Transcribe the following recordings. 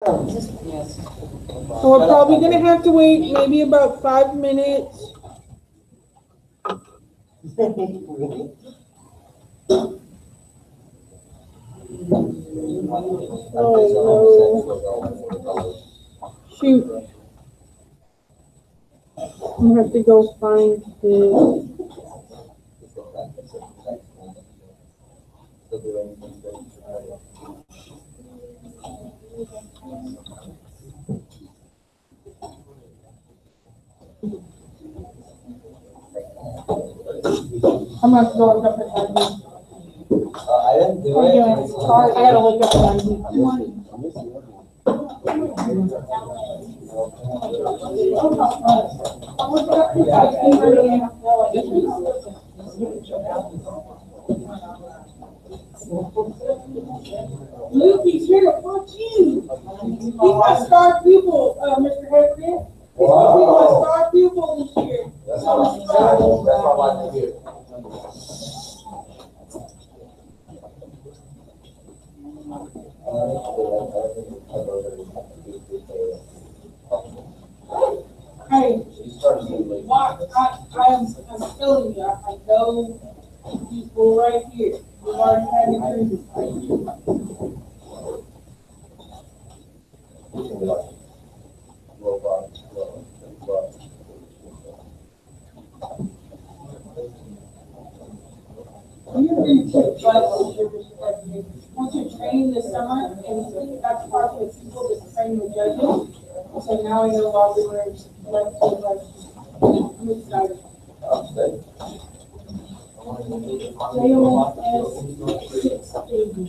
Yes. So we're probably gonna have to wait maybe about 5 minutes. Oh no. Shoot. I'm gonna have to go find his. I'm gonna have to go look up his ID. I didn't do Okay, it. sorry, I gotta look up his ID. Luke, he's here to watch you. He's my star pupil, Mr. Heffernan. He's my star pupil this year. That's what I like to hear. Hey, watch, I'm telling you, I know people right here. We've already had it through. You're going to once you're training this summer, and that's part of the people that train the judges. So now I know all the words left to right. I'm excited. JOS 680.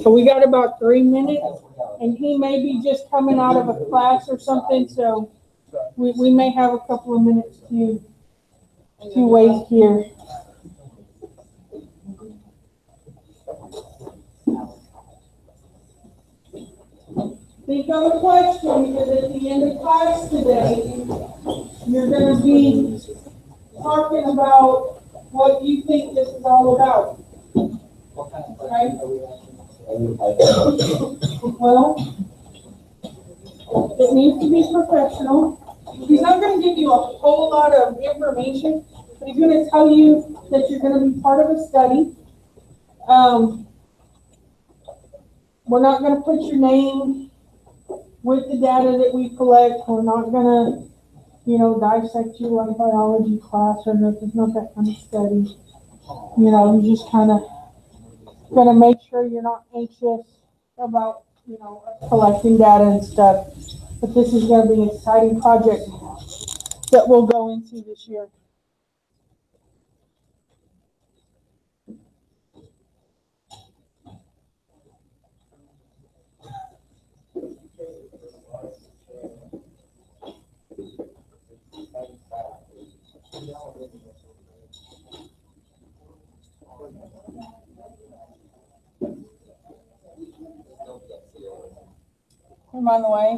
So we got about 3 minutes, and he may be just coming out of a class or something, so we may have a couple of minutes to waste here. Think of a question, because at the end of class today, you're going to be talking about what you think this is all about. Okay? Well, it needs to be professional. He's not going to give you a whole lot of information, but he's going to tell you that you're going to be part of a study. We're not going to put your name with the data that we collect. We're not going to, dissect you like biology class or nothing, not that kind of study. You just kind of going to make sure you're not anxious about, collecting data and stuff. But this is going to be an exciting project that we'll go into this year. Come on the way.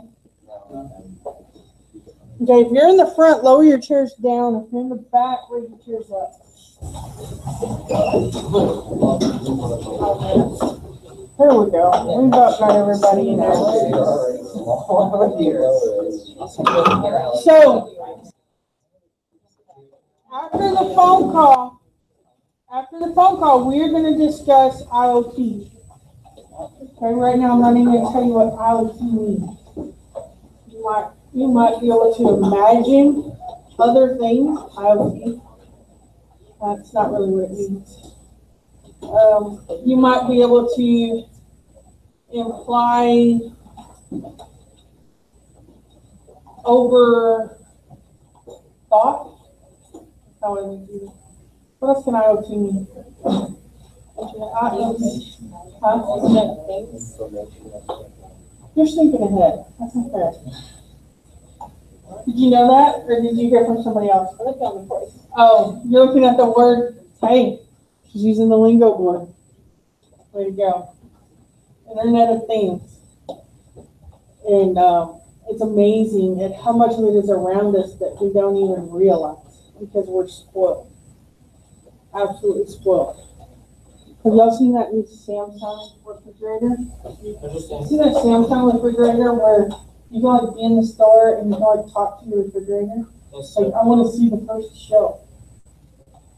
Okay, if you're in the front, lower your chairs down. If you're in the back, raise your chairs up. There we go. We've about got everybody in there. So, after the phone call, we're going to discuss IoT. Okay, right now I'm not even going to tell you what IoT means. You might be able to imagine other things, IoT. That's not really what it means. You might be able to imply over thought. How would we do that? What else can IoT mean? You're thinking ahead. That's not fair. Did you know that, or did you hear from somebody else? Oh, you're looking at the word. Hey, She's using the lingo board. There you go. Internet of Things. And it's amazing at how much of it is around us that we don't even realize because we're spoiled. Absolutely spoiled. Have y'all seen that new Samsung refrigerator? See that Samsung refrigerator where you can like be in the store and you can like talk to your refrigerator? Like, I want to see the first show.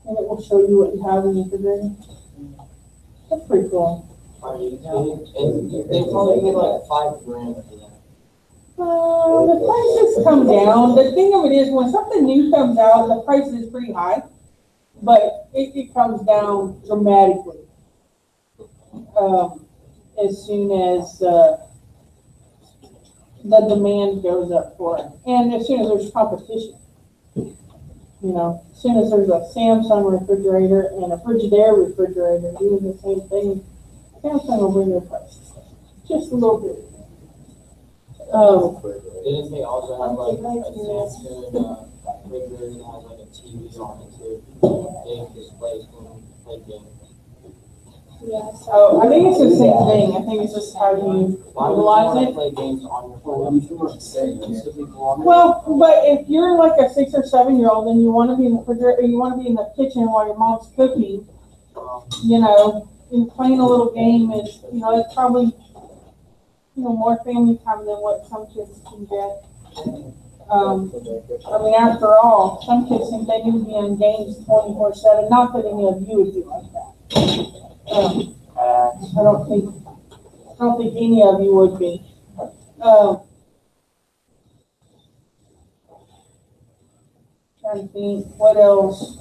And it will show you what you have in your refrigerator. That's pretty cool. And they probably get like $5,000 for that. The prices come down. The thing of it is, when something new comes out, the price is pretty high, but it comes down dramatically as soon as the demand goes up for it, and as soon as there's competition. You know, as soon as there's a Samsung refrigerator and a Frigidaire refrigerator doing the same thing, Samsung will bring their prices just a little bit. Didn't they also have like a Samsung refrigerator that has like a TV on it too? Big displays can play games. Yeah, so I think it's the same thing. I think it's just how you utilize it. Play games on your phone. Well, but if you're like a 6 or 7-year-old and you want to be in the refrigerator, you want to be in the kitchen while your mom's cooking, you know, and playing a little game is, you know, it's probably, you know, more family time than what some kids can get. I mean, after all, some kids think they need to be on games 24/7. Not that any of you would do like that. I don't think any of you would be. Trying to think what else.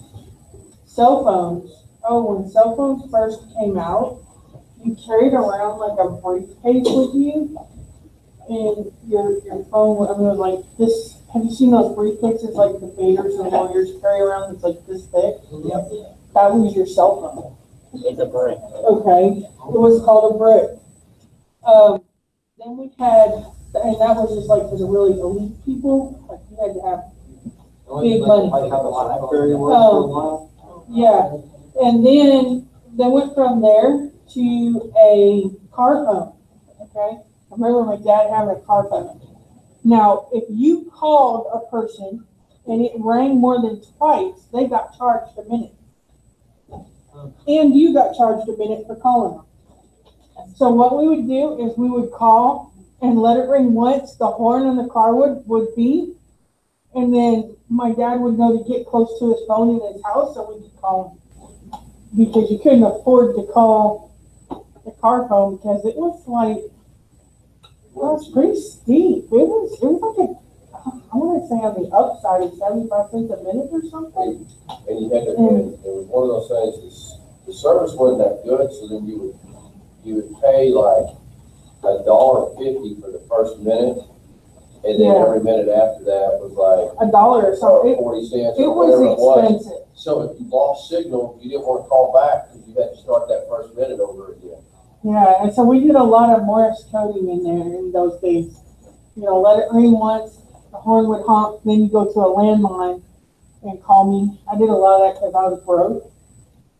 Cell phones. Oh, when cell phones first came out, you carried around like a briefcase with you, and your phone. I mean, like this. Have you seen those briefcases like the debaters and lawyers carry around? It's like this thick. Yep. That was your cell phone. It's a brick. Okay, it was called a brick. Then we had, and that was just like for the really elite people. Like you had to have big money. Yeah, and then they went from there to a car phone. Okay, I remember my dad having a car phone. Now, if you called a person and it rang more than twice, they got charged a minute. And you got charged a minute for calling them. So what we would do is we would call and let it ring once, the horn on the car would beep, and then my dad would know to get close to his phone in his house so we could call him. Because you couldn't afford to call the car phone because it was like, well, it's pretty steep. It was like I want to say on the upside of 75 cents a minute or something. And you had to, and it was one of those things, the service wasn't that good, so then you would pay like $1.50 for the first minute, and then every minute after that was like $1 or something. 40 cents. It was expensive. So if you lost signal, you didn't want to call back because you had to start that first minute over again. Yeah, and so we did a lot of Morse coding in there in those days. You know, let it ring once, the horn would honk, then you go to a landline and call me. I did a lot of that because I was broke.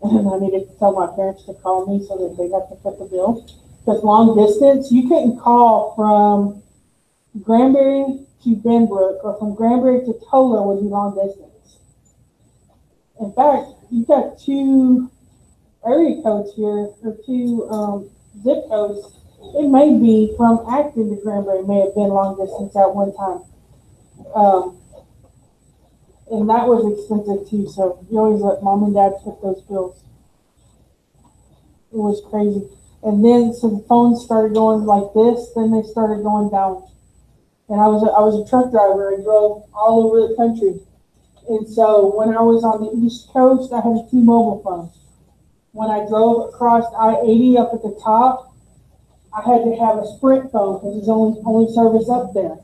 And I needed to tell my parents to call me so that they got to put the bill. Because long distance, you couldn't call from Granbury to Benbrook or from Granbury to Tola would be long distance. In fact, you've got 2 area codes here, or 2 zip codes. It may be from Acton to Granbury, may have been long distance at one time. And that was expensive too, so you always let mom and dad put those bills. It was crazy. And then so the phones started going like this, then they started going down. And I was a truck driver. I drove all over the country. And so when I was on the East Coast, I had a T-Mobile phone. When I drove across I-80 up at the top, I had to have a Sprint phone because it's only service up there.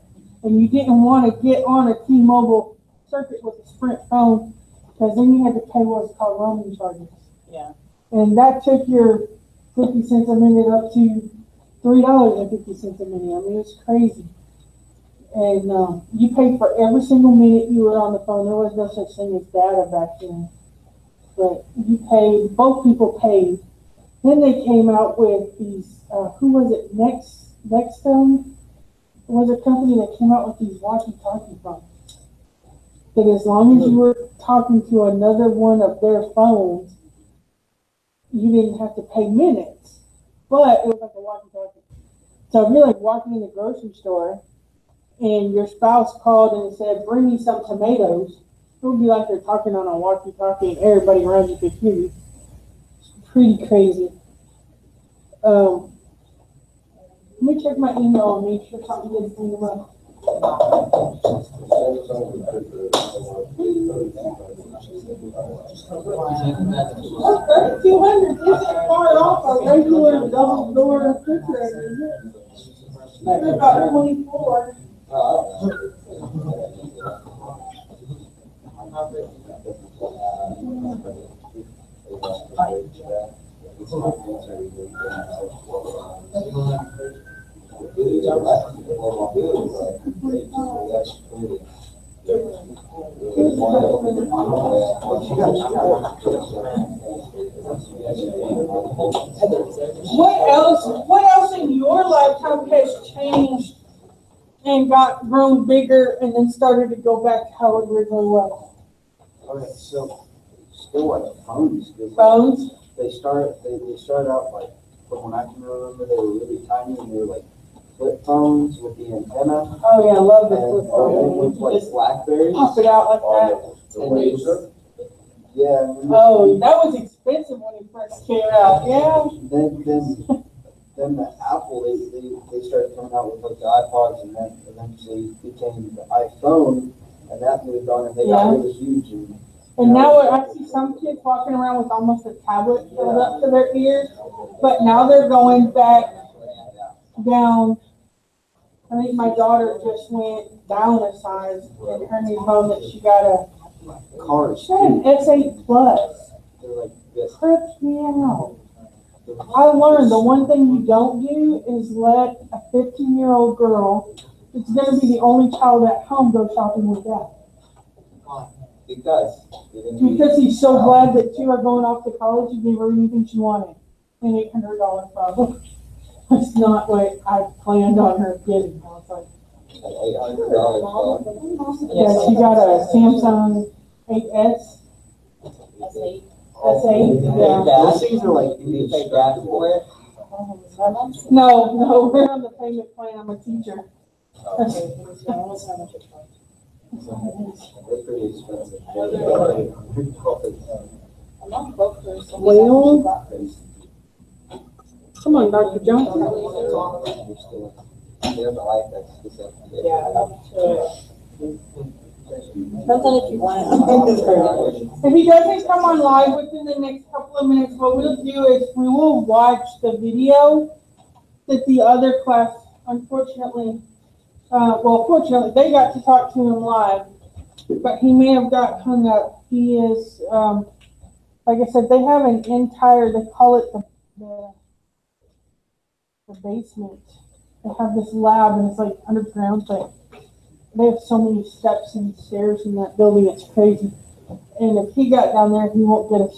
And you didn't want to get on a T-Mobile circuit with a Sprint phone because then you had to pay what's called roaming charges. Yeah. And that took your 50 cents a minute up to $3.50 a minute. I mean, it's crazy. And you paid for every single minute you were on the phone. There was no such thing as data back then. but you paid, both people paid. Then they came out with these, who was it, Nextone? It was a company that came out with these walkie-talkie phones. That as long as you were talking to another one of their phones, you didn't have to pay minutes. But it was like a walkie-talkie. So if you're like walking in the grocery store and your spouse called and said, bring me some tomatoes, it would be like they're talking on a walkie-talkie and everybody around you could hear you. It's pretty crazy. Let me check my email and make sure something didn't came up. 200 isn't far off a regular double door refrigerator, is it? It's about 24. What else in your lifetime has changed and grown bigger and then started to go back to how it originally was? Okay, so still like phones. Phones? They started out like, from when I can remember, they were really tiny and they were like flip phones with the antenna. Oh yeah, I love the And flip phone. with like Blackberries. Pop it out like that. The laser. Yeah. And Oh, that was expensive when it first came out. Yeah. Then the Apple, they started coming out with like the iPods, and then eventually became the iPhone, and that moved on, and they got really huge. And now I see some kids walking around with almost a tablet filled up to their ears, but now they're going back down. I think my daughter just went down a size in her new phone that she got Cars. she got an S8 Plus. They're like this. Trips me out. I learned the one thing you don't do is let a 15-year-old girl that's going to be the only child at home go shopping with dad. Because he's so glad that you are going off to college, you gave her anything she wanted. An $800 problem. That's not what I planned on her getting. I was like, yeah, she got a Samsung 8S. S8. Yeah. Those things are like, you pay gas for it? No, we're on the payment plan. I'm a teacher. They're pretty expensive. Well, come on, Dr. Johnson. If he doesn't come on live within the next couple of minutes, what we'll do is we will watch the video that the other class, unfortunately, fortunately, they got to talk to him live, but he may have got hung up. He is, like I said, they have an entire, they call it the basement. They have this lab and it's like underground, but they have so many steps and stairs in that building, it's crazy. And if he got down there, he won't get a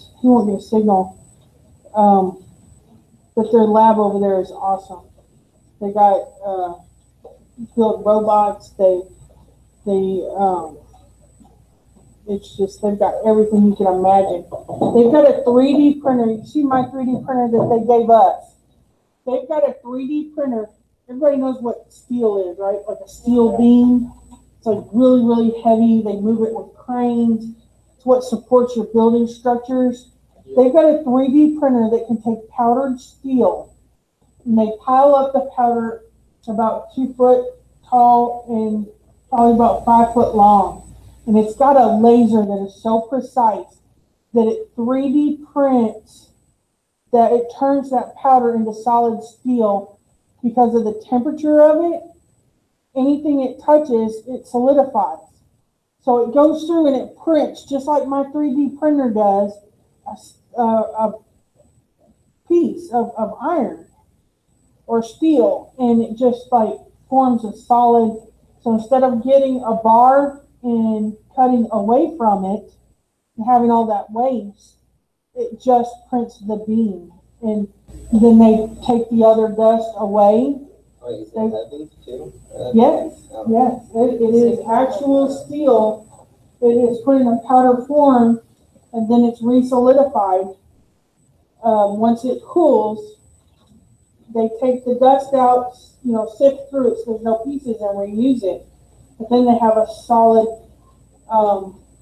signal. But their lab over there is awesome. They got build robots. It's just, they've got everything you can imagine. They've got a 3D printer. You see my 3D printer that they gave us? They've got a 3D printer. Everybody knows what steel is, right? Like a steel beam. It's like really, really heavy. They move it with cranes. It's what supports your building structures. They've got a 3D printer that can take powdered steel, and they pile up the powder to about 2 foot tall and probably about 5 foot long. And it's got a laser that is so precise that it 3D prints, that it turns that powder into solid steel because of the temperature of it. Anything it touches, it solidifies. So it goes through and it prints just like my 3D printer does a piece of iron or steel, and it just like forms a solid. So instead of getting a bar and cutting away from it and having all that waste, it just prints the beam, and then they take the other dust away. Oh, you said heavy too? Yes, Oh. yes, it is actual steel. It is put in a powder form, and then it's re-solidified. Once it cools, they take the dust out, sift through it so there's no pieces, and reuse it. But then they have a solid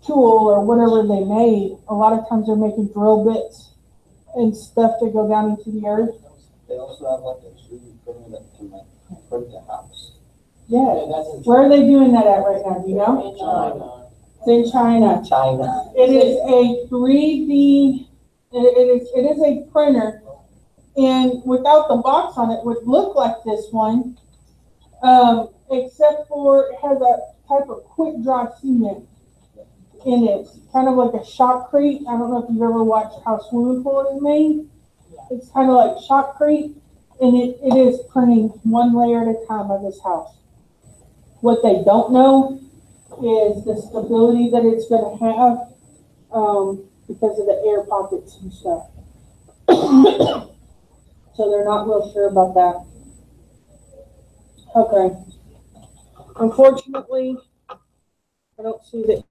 tool or whatever they made. A lot of times they're making drill bits and stuff to go down into the earth. They also have like a 3D printer that can like print the house. Yeah. that's in Where are they doing that at right now? Do you know? China. It's in China. China. It is a 3D. It is a printer, and without the box on it, would look like this one, except for it has a type of quick dry cement in it, kind of like a shotcrete. I don't know if you've ever watched how swimming pool is made. It's kind of like shotcrete, and it is printing one layer at a time of this house. What they don't know is the stability that it's going to have, because of the air pockets and stuff. So they're not real sure about that. Okay. Unfortunately, I don't see that